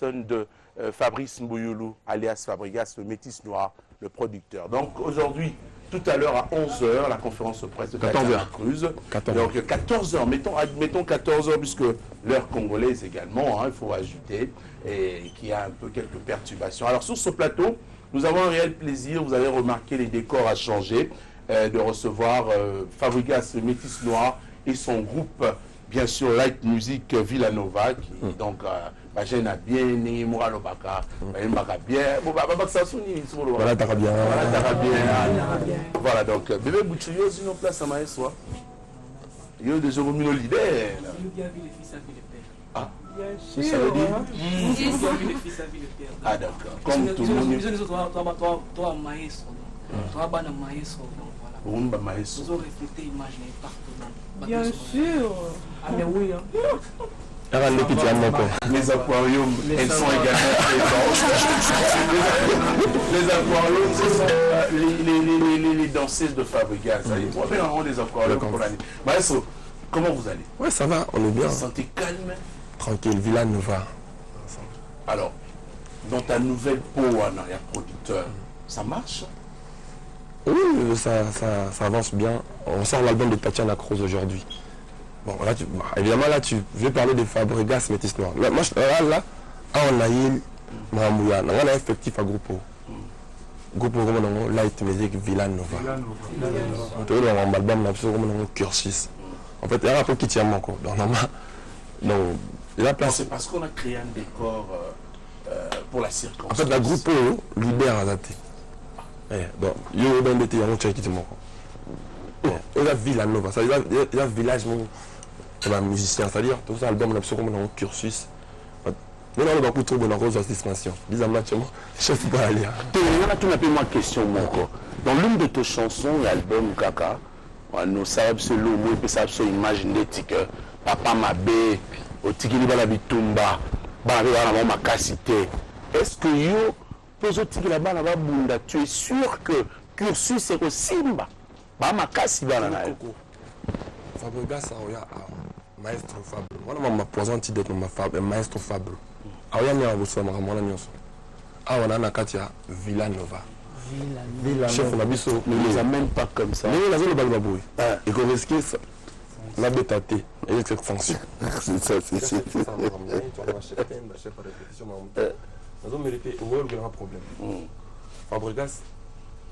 de Fabrice Mboyoulou, alias Fabregas, le métis noir, le producteur. Donc aujourd'hui, tout à l'heure à 11h, la conférence de presse de Tatiana Cruz. Donc 14h, mettons 14h, puisque l'heure congolaise également, hein, il faut ajouter, et qu'il y a un peu quelques perturbations. Alors sur ce plateau, nous avons un réel plaisir, vous avez remarqué, les décors à changer, de recevoir Fabregas, le métis noir, et son groupe, bien sûr, Light Music Villanova, qui donc Bagena bien, Ningimura Lobaka, Baka bien, voilà, t'as bien. Voilà, donc, bébé Bouchouyo, sinon place à Maïswa. Il y a des gens comme le leader. Ah, ça veut dire ah, d'accord. Comme tout le monde. Toi, maestro. Toi, maestro. Bien sûr. Ah mais oui. Les aquariums, elles sont également présentes. Les aquariums, ce sont les danseuses de Fabregas. On va faire des aquariums pour l'année. Maestro, comment vous allez? Ouais, ça va, on est bien. Vous vous sentez calme? Tranquille, Villanova. Alors, dans ta nouvelle peau, il y a producteur, ça marche? Oui, ça avance bien. On sort l'album de Tatiana Cruz aujourd'hui. Bon, là, évidemment, là, tu veux parler de Fabregas Métis Noir. Là, moi, là, on a eu on a effectif à groupe. Groupe Light Music Villanova. On a un album, on a cursus. En fait, il y a un peu qui tient mon corps. Donc, la place. C'est parce qu'on a créé un décor pour la circonstance. En fait, la groupe libère à dater. Donc, il y a un été, il y a un qui tient mon corps. Il y a Villanova, il y a un village. Un musicien, c'est-à-dire tout ça album on a un cursus. Nous on a beaucoup trop de rose destination. Disons-moi, chef pas aller. Tu n'as pas moi question mon corps. Dans l'une de tes chansons, l'album Kaka, nous savons ce lot, nous savons ce imaginer que papa m'a bé, au tigili bala bitumba, bala bala ma cassité. Est-ce que yo pose au tigili bala bunda, tu es sûr que cursus c'est au Simba, ba ma cassité bala na. Fabregas maestro Fable. Moi, ma poison d'être maestro Fable. Ah, il y a un ah, on a un Katia Villanova. Chef, on a vu ça. Ne les amène pas comme ça. Mais il a vu le balbaboui. Et qu'on risque la bétaté. Et cette sanction. C'est ça, c'est ça. Nous avons mérité au grand problème. Fabregas,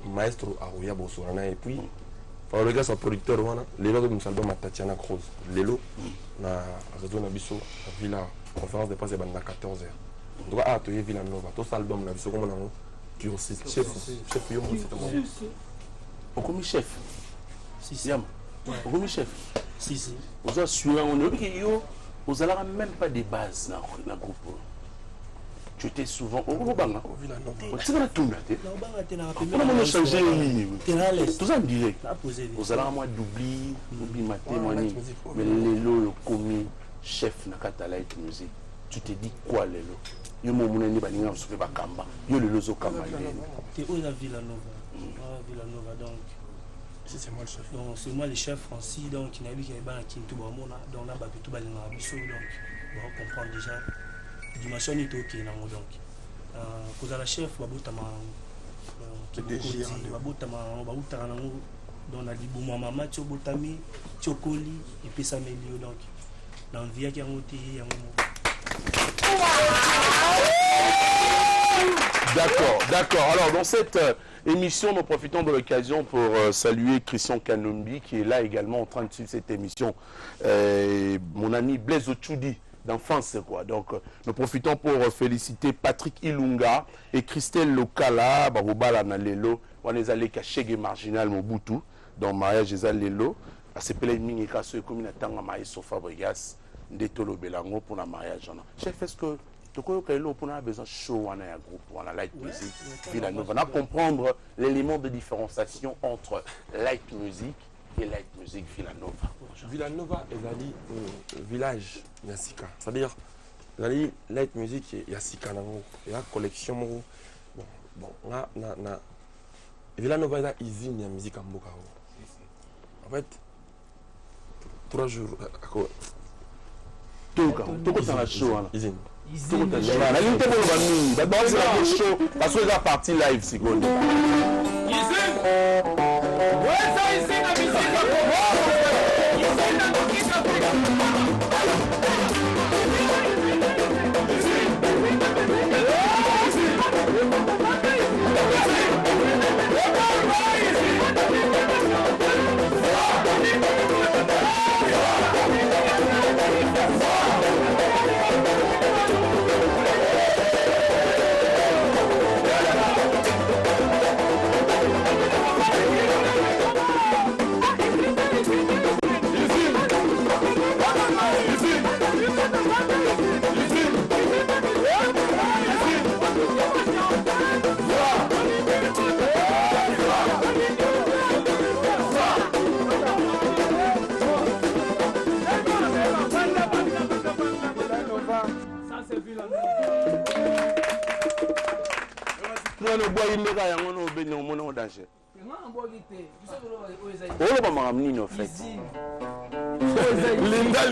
maestro Arouya Bossorana. Et puis, Fabregas est producteur, les lots de nous album à Tatiana Cruz. Les lots, on a réseau Nabiso, Villa, conférence de presse à 14h. On doit atelier Villanova. Tout ça album, Nabiso, comme on a cursus. Chef, Yom, c'est on commis chef. Si. On commis chef. Si. Vous assurez, on est dit, vous n'avez même pas de base dans le groupe. Tu étais souvent au Villanova. Tu vas tout noter. On a changé les lignes. Tout ça me dirait. Vous allez à moi d'oubli maté, mais les lots, le commis chef Nakata Light Music. Tu te dis quoi les lots? Yo mo muneni ba ninga soupe ba kamba. Yo le lozo kamba. T'es où la Villanova? Villanova donc. C'est moi le chef. Donc c'est moi le chef Francis donc il a vu qu'il y avait un Kintu Bamona donc là ba tout ba na biso donc on comprend déjà dimension est OK donc. Pour la chef babutama babutama dans la libouma mama tchobotami tchokoli et puis ça melio donc dans vie qui a monté D'accord. Alors dans cette émission, nous profitons de l'occasion pour saluer Christian Kanumbi qui est là également en train de suivre cette émission. Mon ami Blaise Ochudi d'enfance quoi. Donc nous profitons pour féliciter Patrick Ilunga et Christelle Lokala, Barobala Nalelo, on est allé cacher marginal Mobutu dans le mariage des Alelo. À ce pélé mingi kaso et comme il attend à maïs au Fabregas d'Etolo Belango pour le mariage. Chef, est-ce que tu crois que l'on a besoin de show, on a un groupe, on a Light Music, Villanova, on a comprendre l'élément de différenciation entre Light Music et Light Music Villanova. Villanova est un village Yassika. C'est-à-dire, Light Music et Yassika, il y a une collection. Bon, Villanova est une usine de musique en Bokao. En fait, 3 jours. Tout dans la show. Usine. La ligne pour le banni. D'abord, c'est la show. Parce que la partie live, c'est quoi? No boy in the guy and one be no mono danger. All of my amni no fait. Linda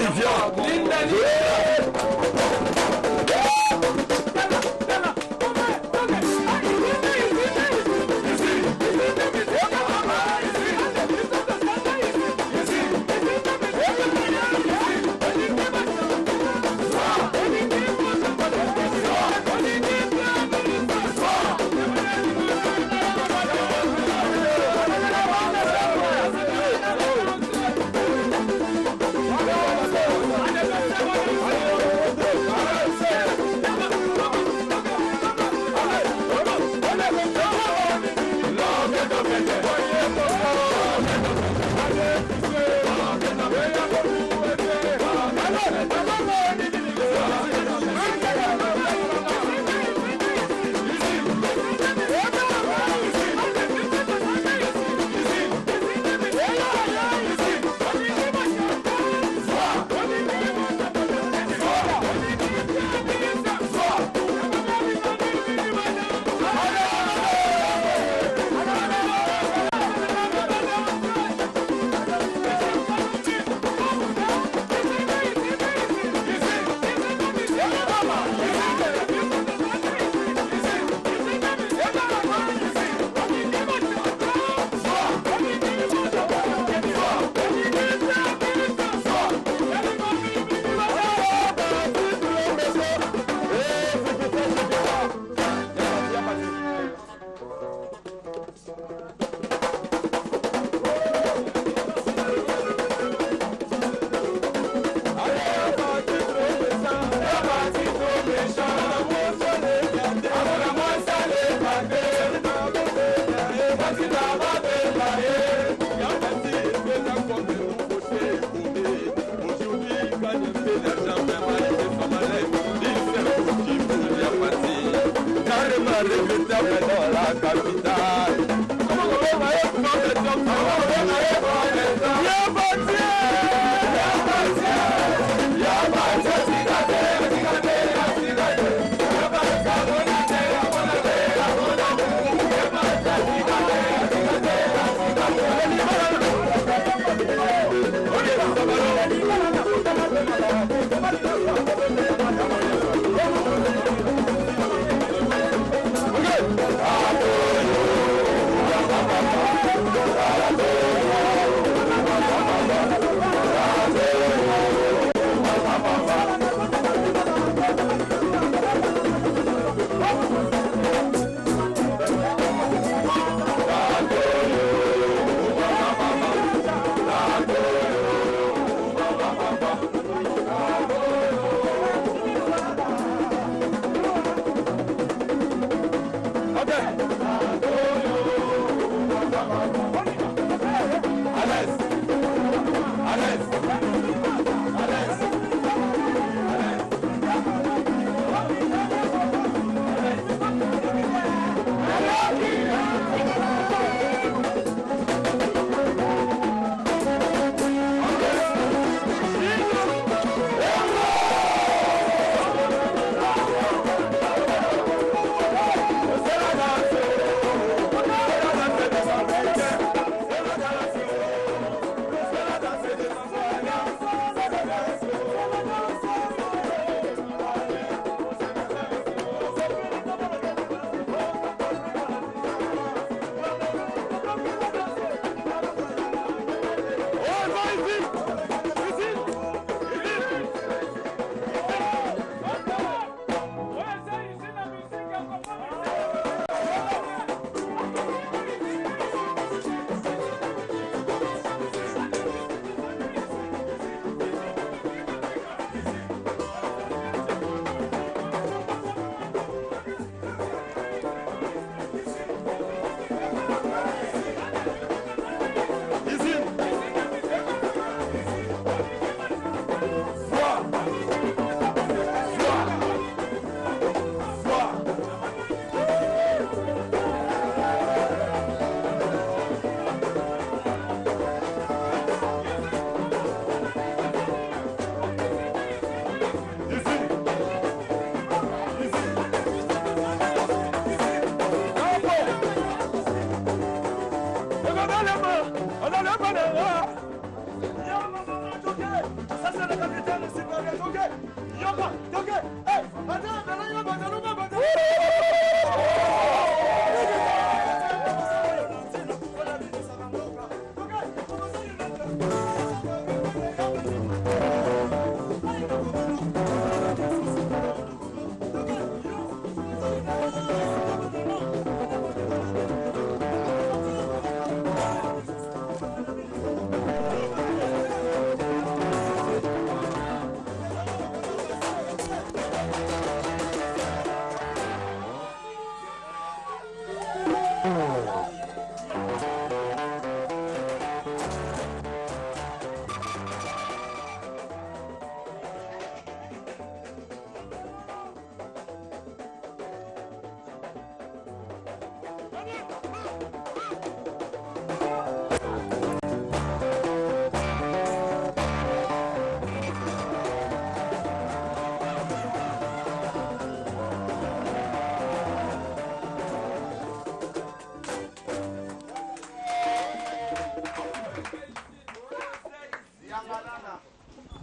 Okay.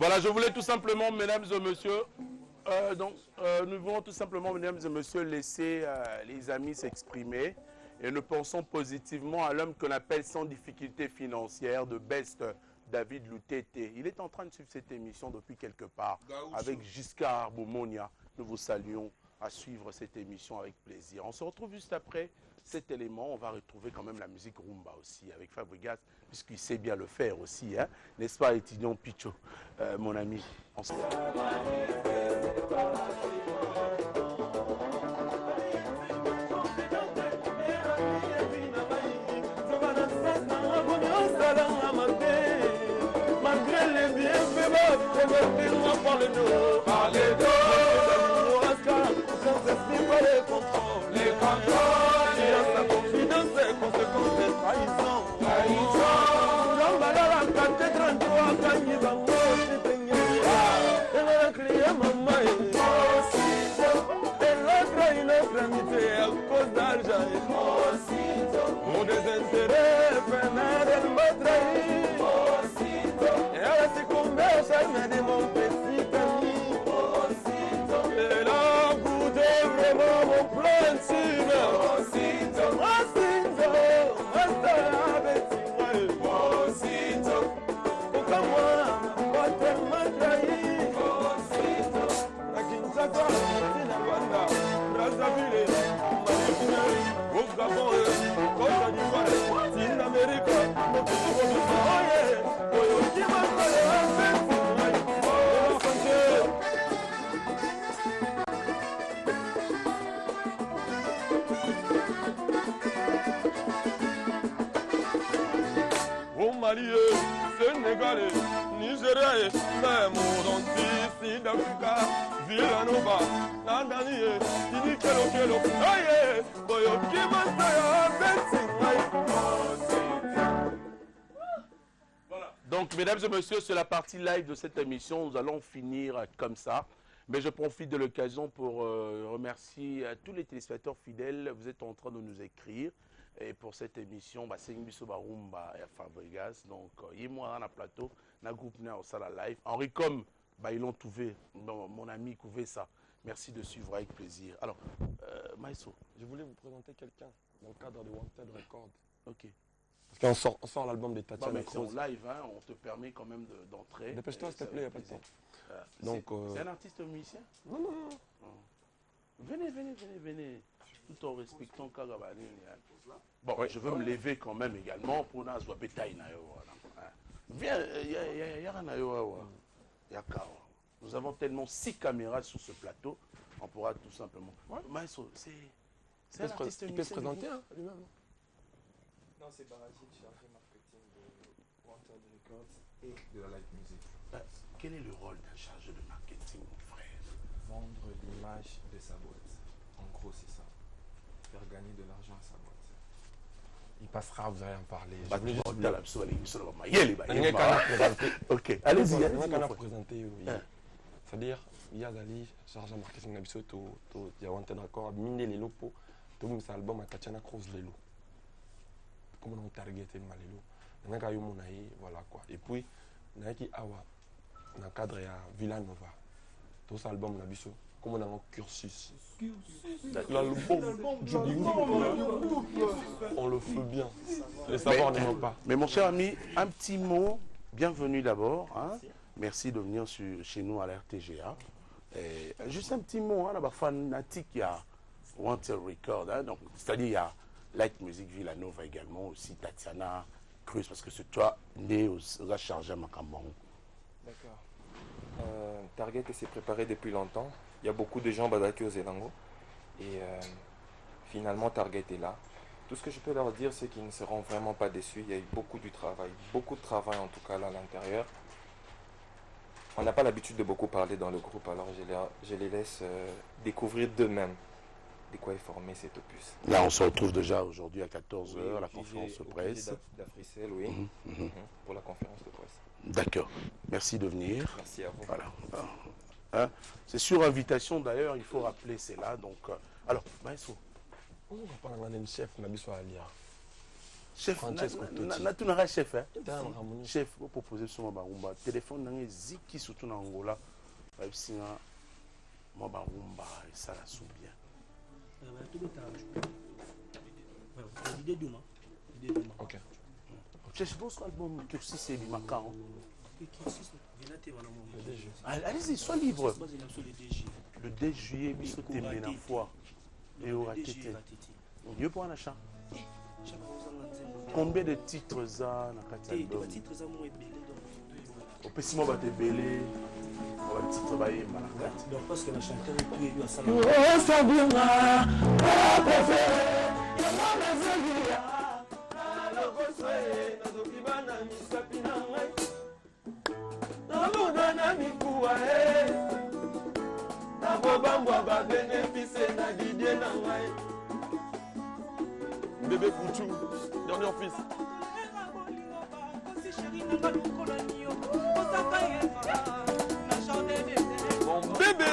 Voilà, je voulais tout simplement, mesdames et messieurs, nous voulons tout simplement, mesdames et messieurs, laisser les amis s'exprimer. Et nous pensons positivement à l'homme qu'on appelle sans difficulté financière, de Best, David Loutete. Il est en train de suivre cette émission depuis quelque part avec Giscard Bomonia. Nous vous saluons à suivre cette émission avec plaisir. On se retrouve juste après cet élément. On va retrouver quand même la musique rumba aussi avec Fabregas, puisqu'il sait bien le faire aussi. Hein? N'est-ce pas, étudiant Picho, mon ami? On se... Malgré les bienfaits, convertis-moi par le dos. Par le dos. Sans esprit par les contrôles. Les contrôles. Et à sa confidence et conséquences de trahison. Trahison. L'emballage à 433, Kanye Bango, c'est un yé. Et le client maman est et l'autre une autre amitié à cause d'argent. Pour des intérêts éphémères, elle m'a trahi. Et elle s'est combien jamais de mon petit ami. Elle a goûté vraiment mon plein de pourquoi moi, moi tellement trahi. La Kinshasa, Sinabanda, Brazzaville, Marie-Finale, au Gabon, Côte d'Ivoire, Sud-Amérique, au Mali, Sénégalais, Nigeria, même au Sud-Africa, Villanova, Nandanie, Tini-Kelo-Kelo, Aye, Boyoki Masaya, Donc, mesdames et messieurs, c'est la partie live de cette émission. Nous allons finir comme ça. Mais je profite de l'occasion pour remercier tous les téléspectateurs fidèles. Vous êtes en train de nous écrire. Et pour cette émission, c'est Ngbiso Barumba et Fabregas. Donc, il y a moi dans le plateau, dans le groupe au Sala Live. Henri Com, ils l'ont trouvé. Mon ami couvé ça. Merci de suivre avec plaisir. Alors, Maïso. Je voulais vous présenter quelqu'un dans le cadre de Wanted Records. Ok. Parce qu'on sort l'album de Tatiana C'est en Kroos. live, hein, on te permet quand même d'entrer. Dépêche-toi, s'il te plaît, il n'y a pas de temps. Donc, c'est un artiste musicien? Non, non, non. Venez. Tout en respectant Kagabani. Bon, ouais, je veux me lever quand même également pour nous voir bétail. Viens, nous avons tellement 6 caméras sur ce plateau, on pourra tout simplement. Ouais. Maestro, c'est un artiste musicien. Il peut se présenter lui-même. Non, c'est Barajid, chargé marketing de Wanted Records et de la live music. Quel est le rôle d'un chargé de marketing, mon frère? Vendre l'image de sa boîte. En gros, c'est ça. Faire gagner de l'argent à sa boîte. Il passera, vous allez en parler. Ok, allez-y. C'est-à-dire, il y a des chargés de marketing il y a Wanted Records, mine les lopos, tout le monde c'est album à Tatiana Kroos Lelo. Comme on a targeté Malelo, on a eu mon aïe, voilà quoi. Et puis, on a eu Awa, on a cadré à Villanova. Tout cet album, on a vu ça. Comme on a un cursus. On le fait bien. Les savoirs ne pas. Mais mon cher ami, un petit mot. Bienvenue d'abord. Hein. Merci de venir chez nous à la RTGA. Et juste un petit mot, hein, là-bas, fanatique, il y a Wanted Records. Hein, c'est-à-dire, il y a Light Music Villanova également, aussi Tatiana Kroos, parce que c'est toi né aux chargé à Macambon. D'accord. Target s'est préparé depuis longtemps. Il y a beaucoup de gens badaki aux Elango. Et finalement, Target est là. Tout ce que je peux leur dire, c'est qu'ils ne seront vraiment pas déçus. Il y a eu beaucoup de travail en tout cas là à l'intérieur. On n'a pas l'habitude de beaucoup parler dans le groupe, alors je les laisse découvrir d'eux-mêmes de quoi est formé cet opus. Là, on se retrouve déjà aujourd'hui à 14h, oui, la conférence de presse. D'Africel, oui, pour la conférence de presse. D'accord. Merci de venir. Merci à vous. Voilà. Hein? C'est sur invitation d'ailleurs, il faut rappeler, c'est là. Donc, alors, Maestro. On va parler d'un chef, on a besoin de lire. Chef, Francesco Totti. natunaka chef, hein? Dans Ramoni. Chef, vous proposez sur ma barumba. Téléphone dans les ziki surtout en Angola. Singa, ma barumba et ça la sous bien. L'idée demain. Ok. Chef, votre album Cursi c'est Bimacan. Le Allez-y, sois libre. DG. Le 2 juillet, il faut t'aimer la foi. Et au ratité. Mieux pour un achat. Combien de titres ça dans quatre albums? Au pessiment va te belé. On va titre va y malade. Donc parce que la chanteur est plus élue à ça. Oh, ça vient là, pas préféré. Il y a pas les aiguilles. Alors, vous soyez, dans le Kibana, Misapina, dans le Dana, Mikoua, dans le Bambwa, va bénéficier d'un Didier Nangaï. Bébé Kouchou, dernier fils. Mon bébé.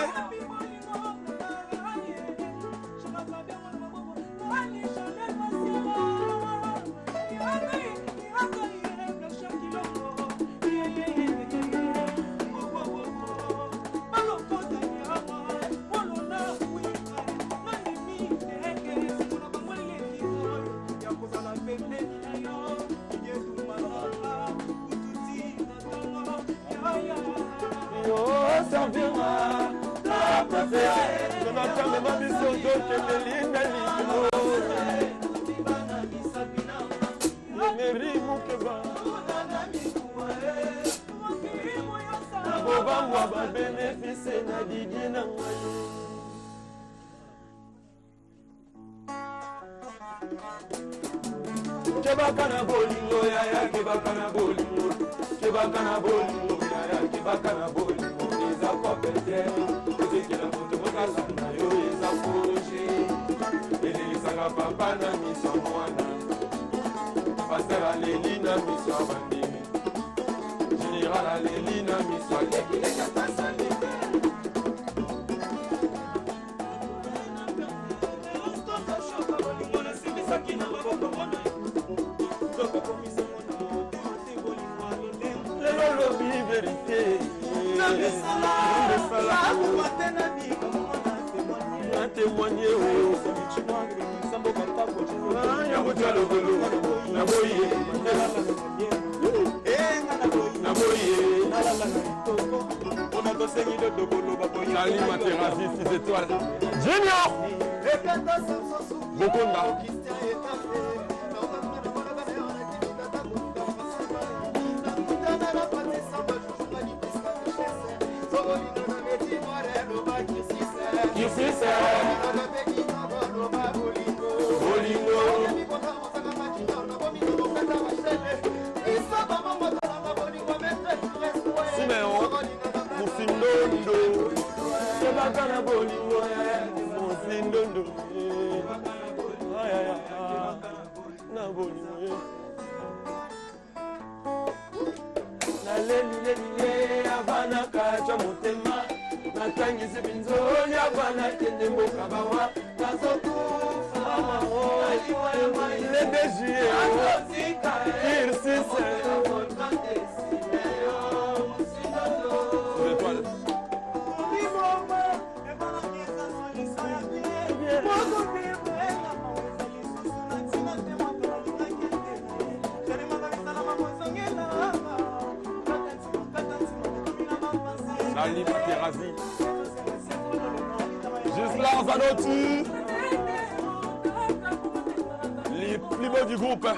Ça viendra, la préférée. Je n'entends même pas mission d'autres que les lignes Kebakana bolingo yaya kebakana bolingo kebakana bolingo yaya kebakana bolingo eza kopete ozekela moto mokasana yo eza proje elelisanga papa na miso mwana paster aleli na miso ya bandimi général aleli na miso alekilekatasali vérité. Un témoigné Junior Bokonda les plus beaux du groupe.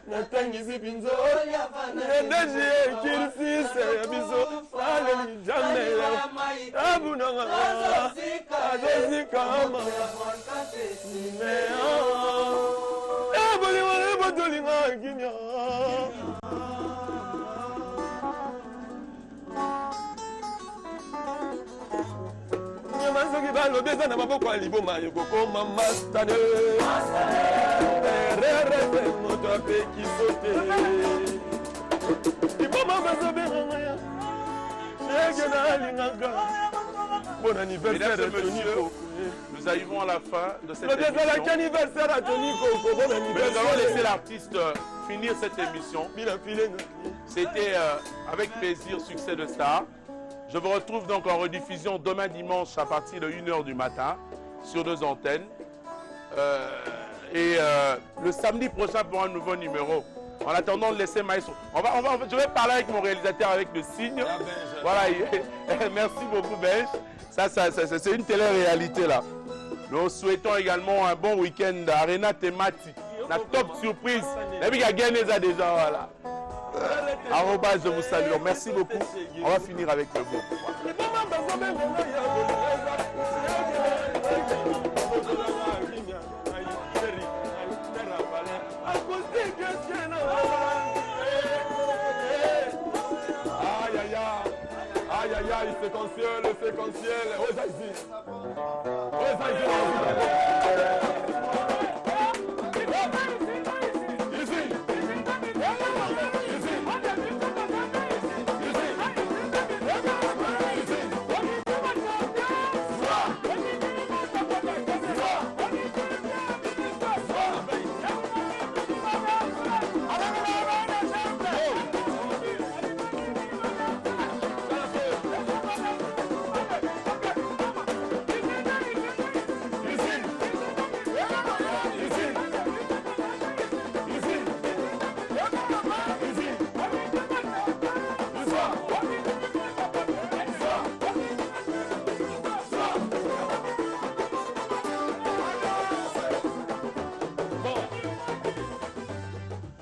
Natangisi binzori nedeje kirsise bizo saleli jamela abunanga azozika mama simeo eboli wale botolinga kimya nyamazo balobeza na maboko ya liboma ekokoma mastane ererete moto apeki sote liboma bazoberangaya shege na alinganga bon anniversaire Mesdames et messieurs, nous arrivons à la fin de cette émission. Mais nous allons laisser l'artiste finir cette émission. C'était avec plaisir, succès de Star. Je vous retrouve donc en rediffusion demain dimanche à partir de 1h du matin sur 2 antennes. Le samedi prochain pour un nouveau numéro. En attendant de laisser Maestro. Je vais parler avec mon réalisateur avec le signe. Voilà, merci beaucoup Benj. Ça c'est une télé-réalité là. Nous souhaitons également un bon week-end Arena thématique. La top surprise. Et puis il y a gagné ça déjà. Voilà. Arrobas, je vous salue. Merci beaucoup. On va finir avec le groupe. Aïe aïe aïe, séquentiel, où est-ce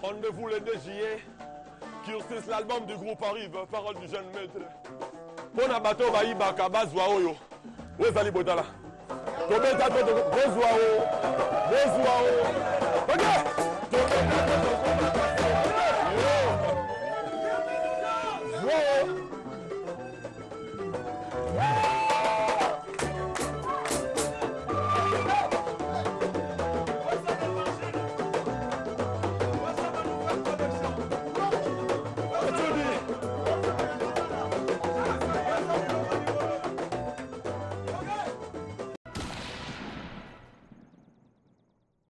Rendez-vous le 2 juillet. Cursus, l'album du groupe arrive. Parole du jeune maître. Bon abato baïba kabazwa oyo. Où est Ali Bodala? Tobeta to bozwa o. Ok.